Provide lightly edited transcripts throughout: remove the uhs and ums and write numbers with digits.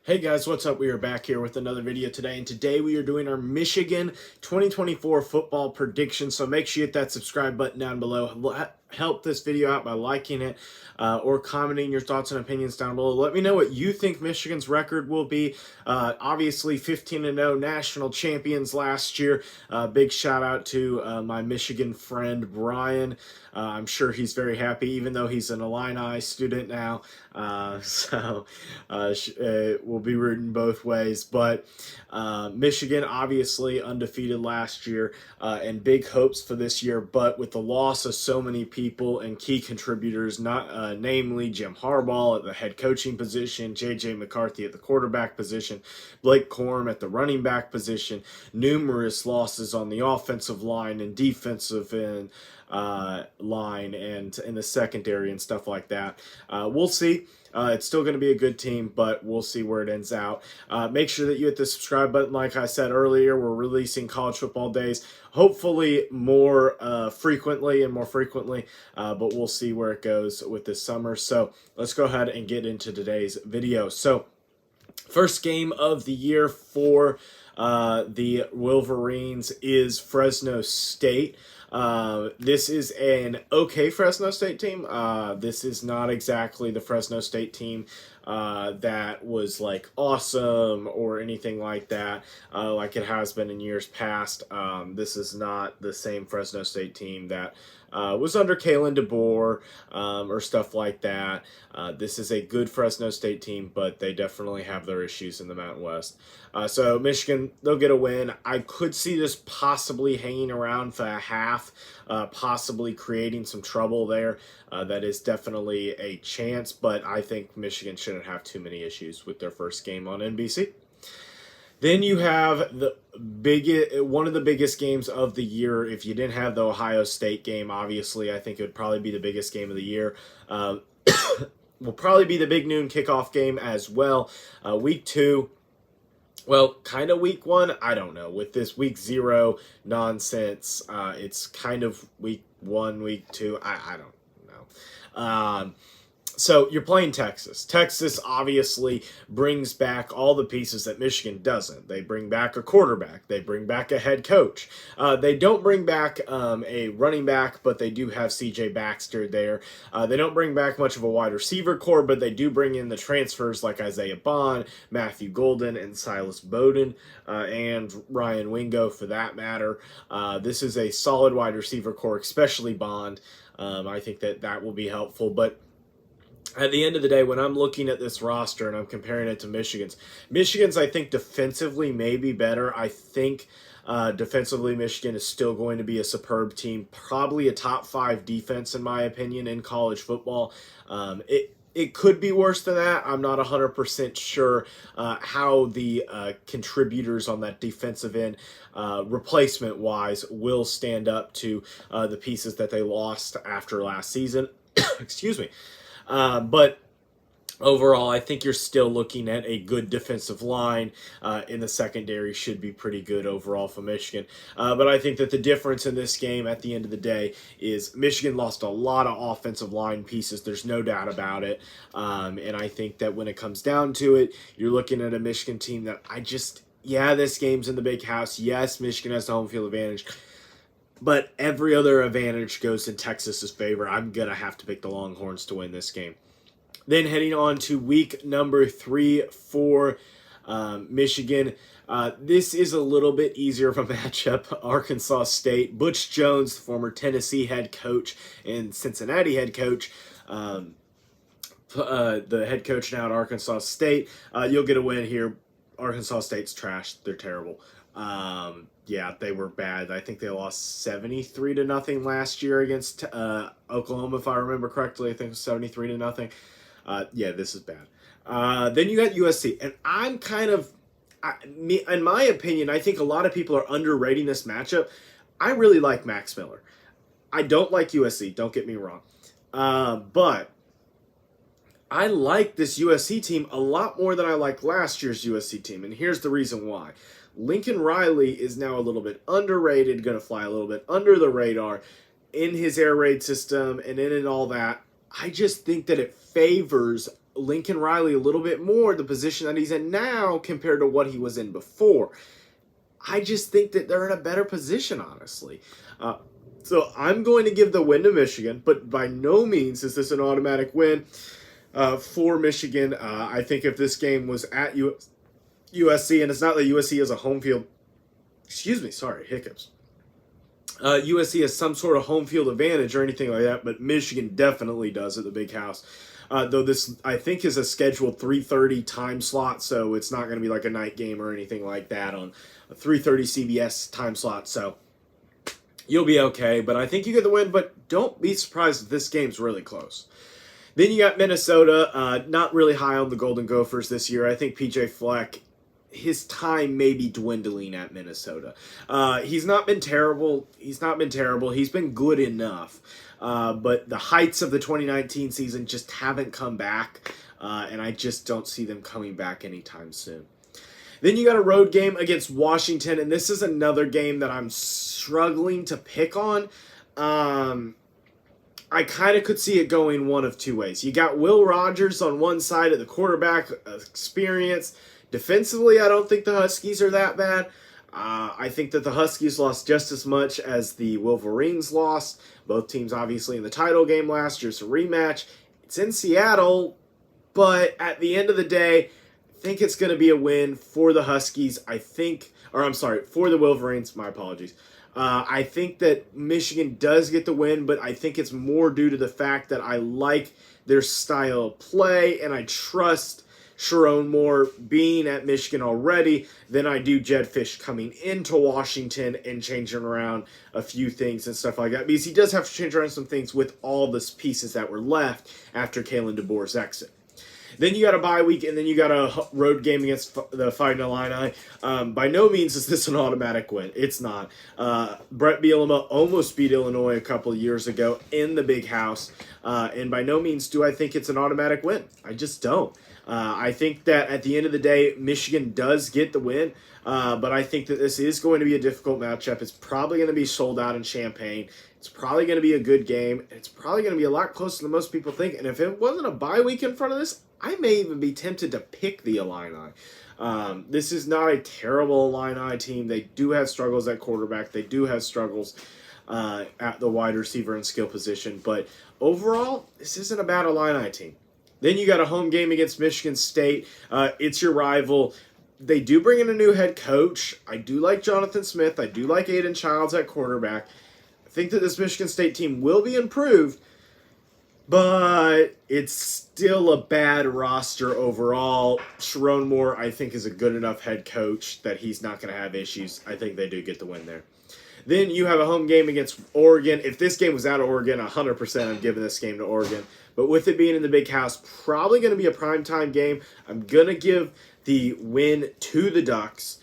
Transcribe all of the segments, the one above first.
Hey guys, what's up? We are back here with another video today, and today we are doing our Michigan 2024 football prediction. So make sure you hit that subscribe button down below. Help this video out by liking it or commenting your thoughts and opinions down below. Let me know what you think Michigan's record will be. Obviously 15-0 national champions last year. Big shout out to my Michigan friend Brian. I'm sure he's very happy, even though he's an Illini student now. We'll be rooting both ways. But Michigan, obviously undefeated last year, and big hopes for this year. But with the loss of so many people and key contributors, namely Jim Harbaugh at the head coaching position, J.J. McCarthy at the quarterback position, Blake Corum at the running back position, numerous losses on the offensive line and defensive line and in the secondary and stuff like that. We'll see. It's still going to be a good team, but we'll see where it ends out. Make sure that you hit the subscribe button. Like I said earlier, we're releasing college football days, hopefully more frequently, but we'll see where it goes with this summer. So let's go ahead and get into today's video. So first game of the year for the Wolverines is Fresno State. This is an okay Fresno State team. This is not exactly the Fresno State team that was like awesome or anything like that, like it has been in years past. This is not the same Fresno State team that was under Kalen DeBoer or stuff like that. This is a good Fresno State team, but they definitely have their issues in the Mountain West. So Michigan, they'll get a win. I could see this possibly hanging around for a half, possibly creating some trouble there. That is definitely a chance, but I think Michigan shouldn't have too many issues with their first game on NBC. Then you have one of the biggest games of the year. If you didn't have the Ohio State game, obviously, I think it would probably be the biggest game of the year. Will probably be the big noon kickoff game as well. Week 2, well, kind of week 1, I don't know. With this week 0 nonsense, it's kind of week 1, week 2, I don't know. So you're playing Texas. Texas obviously brings back all the pieces that Michigan doesn't. They bring back a quarterback. They bring back a head coach. They don't bring back a running back, but they do have C.J. Baxter there. They don't bring back much of a wide receiver core, but they do bring in the transfers like Isaiah Bond, Matthew Golden, and Silas Bowden, and Ryan Wingo for that matter. This is a solid wide receiver core, especially Bond. I think that will be helpful, but at the end of the day, when I'm looking at this roster and I'm comparing it to Michigan's, I think defensively may be better. I think defensively Michigan is still going to be a superb team, probably a top 5 defense in my opinion in college football. It could be worse than that. I'm not 100% sure how the contributors on that defensive end, replacement-wise, will stand up to the pieces that they lost after last season. Excuse me. But overall, I think you're still looking at a good defensive line in the secondary. Should be pretty good overall for Michigan. But I think that the difference in this game at the end of the day is Michigan lost a lot of offensive line pieces. There's no doubt about it. And I think that when it comes down to it, you're looking at a Michigan team that this game's in the big house. Yes, Michigan has the home field advantage. But every other advantage goes in Texas's favor. I'm going to have to pick the Longhorns to win this game. Then heading on to week number 3 for Michigan. This is a little bit easier of a matchup. Arkansas State. Butch Jones, former Tennessee head coach and Cincinnati head coach. The head coach now at Arkansas State. You'll get a win here. Arkansas State's trash. They're terrible. Yeah, they were bad. I think they lost 73-0 last year against Oklahoma, if I remember correctly. I think it was 73-0. Yeah, this is bad. Then you got USC, and I'm kind of, in my opinion, I think a lot of people are underrating this matchup. I really like Max Miller. I don't like USC, don't get me wrong. But I like this USC team a lot more than I like last year's USC team, and here's the reason why. Lincoln Riley is now a little bit underrated, going to fly a little bit under the radar in his air raid system and in and all that. I just think that it favors Lincoln Riley a little bit more, the position that he's in now compared to what he was in before. I just think that they're in a better position, honestly. So I'm going to give the win to Michigan, but by no means is this an automatic win for Michigan. I think if this game was at USC, and it's not that USC is a home field, hiccups. USC has some sort of home field advantage or anything like that, but Michigan definitely does at the Big House. Though this, I think, is a scheduled 3:30 time slot, so it's not going to be like a night game or anything like that on a 3:30 CBS time slot, so you'll be okay. But I think you get the win, but don't be surprised if this game's really close. Then you got Minnesota, not really high on the Golden Gophers this year. I think PJ Fleck, his time may be dwindling at Minnesota. He's not been terrible. He's been good enough. But the heights of the 2019 season just haven't come back. And I just don't see them coming back anytime soon. Then you got a road game against Washington. And this is another game that I'm struggling to pick on. I kind of could see it going one of two ways. You got Will Rogers on one side of the quarterback experience. Defensively, I don't think the Huskies are that bad. I think that the Huskies lost just as much as the Wolverines lost. Both teams obviously in the title game last year. It's a rematch. It's in Seattle, but at the end of the day, I think it's going to be a win for the Huskies. For the Wolverines. My apologies. I think that Michigan does get the win, but I think it's more due to the fact that I like their style of play and I trust Sharon more being at Michigan already than I do Jed Fish coming into Washington and changing around a few things and stuff like that. Because he does have to change around some things with all the pieces that were left after Kalen DeBoer's exit. Then you got a bye week, and then you got a road game against the Fighting Illini. By no means is this an automatic win. It's not. Brett Bielema almost beat Illinois a couple of years ago in the Big House, and by no means do I think it's an automatic win. I just don't. I think that at the end of the day, Michigan does get the win, but I think that this is going to be a difficult matchup. It's probably going to be sold out in Champaign. It's probably going to be a good game. It's probably going to be a lot closer than most people think. And if it wasn't a bye week in front of this, I may even be tempted to pick the Illini. This is not a terrible Illini team. They do have struggles at quarterback. They do have struggles at the wide receiver and skill position. But overall, this isn't a bad Illini team. Then you got a home game against Michigan State. It's your rival. They do bring in a new head coach. I do like Jonathan Smith. I do like Aiden Childs at quarterback. I think that this Michigan State team will be improved, but it's still a bad roster overall. Sharon Moore, I think, is a good enough head coach that he's not going to have issues. I think they do get the win there. Then you have a home game against Oregon. If this game was out of Oregon, 100% I'm giving this game to Oregon. But with it being in the Big House, probably going to be a primetime game. I'm going to give the win to the Ducks.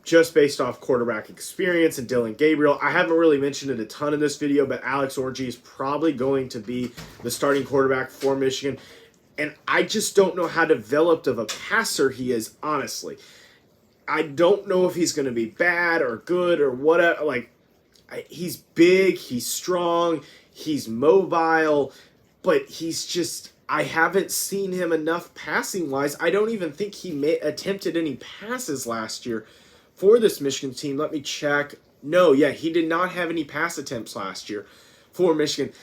Just based off quarterback experience and Dylan Gabriel. I haven't really mentioned it a ton in this video, but Alex Orji is probably going to be the starting quarterback for Michigan. And I just don't know how developed of a passer he is, honestly. I don't know if he's going to be bad or good or whatever. He's big, he's strong, he's mobile, but he's just... I haven't seen him enough passing-wise. I don't even think he attempted any passes last year for this Michigan team. Let me check. No, he did not have any pass attempts last year for Michigan.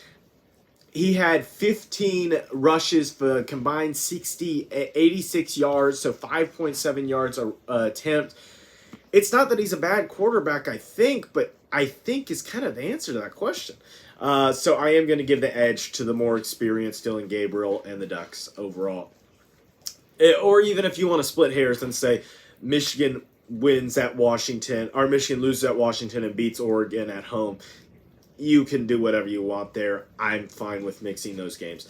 He had 15 rushes for a combined 86 yards, so 5.7 yards a attempt. It's not that he's a bad quarterback, I think, but I think is kind of the answer to that question. So I am going to give the edge to the more experienced Dylan Gabriel and the Ducks overall. Or even if you want to split hairs and say Michigan wins at Washington, or Michigan loses at Washington and beats Oregon at home, you can do whatever you want there. I'm fine with mixing those games.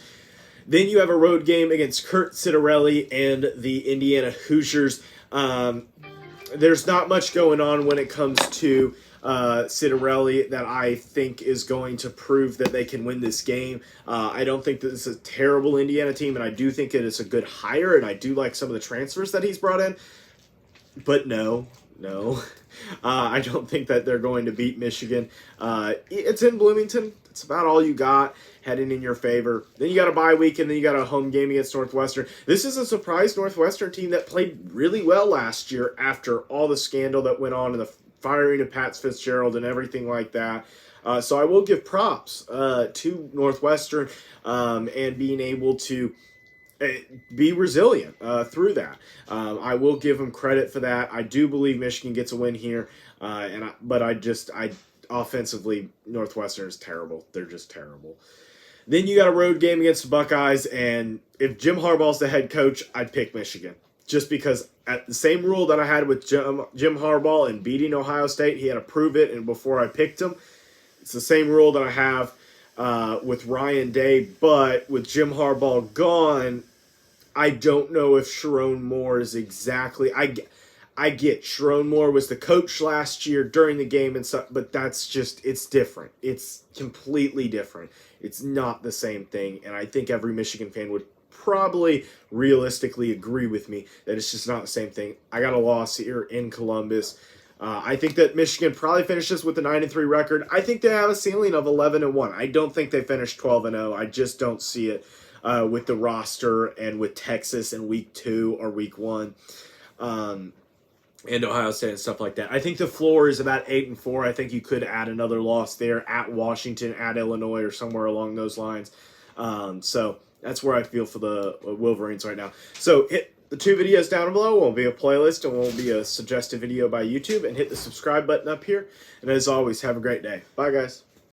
Then you have a road game against Kurt Citarelli and the Indiana Hoosiers. There's not much going on when it comes to Citarelli that I think is going to prove that they can win this game. I don't think that this is a terrible Indiana team, and I do think it is a good hire, and I do like some of the transfers that he's brought in. But no. I don't think that they're going to beat Michigan. It's in Bloomington. It's about all you got heading in your favor. Then you got a bye week, and then you got a home game against Northwestern. This is a surprise Northwestern team that played really well last year after all the scandal that went on in the firing of Pat Fitzgerald and everything like that. So I will give props to Northwestern and being able to be resilient through that. I will give them credit for that. I do believe Michigan gets a win here, but I offensively, Northwestern is terrible. They're just terrible. Then you got a road game against the Buckeyes, and if Jim Harbaugh's the head coach, I'd pick Michigan. Just because at the same rule that I had with Jim Harbaugh and beating Ohio State, he had to prove it, and before I picked him, it's the same rule that I have with Ryan Day, but with Jim Harbaugh gone, I don't know if Sharon Moore is exactly. I get Sharon Moore was the coach last year during the game and stuff, but that's just, it's different. It's completely different. It's not the same thing, and I think every Michigan fan would probably realistically agree with me that it's just not the same thing. I got a loss here in Columbus. I think that Michigan probably finishes with a 9-3 record. I think they have a ceiling of 11-1. I don't think they finish 12-0. I just don't see it with the roster and with Texas in week 2 or week 1. And Ohio State and stuff like that. I think the floor is about 8-4. I think you could add another loss there at Washington, at Illinois, or somewhere along those lines. So that's where I feel for the Wolverines right now. So hit the 2 videos down below. Will be a playlist and will be a suggested video by YouTube. And hit the subscribe button up here. And as always, have a great day. Bye, guys.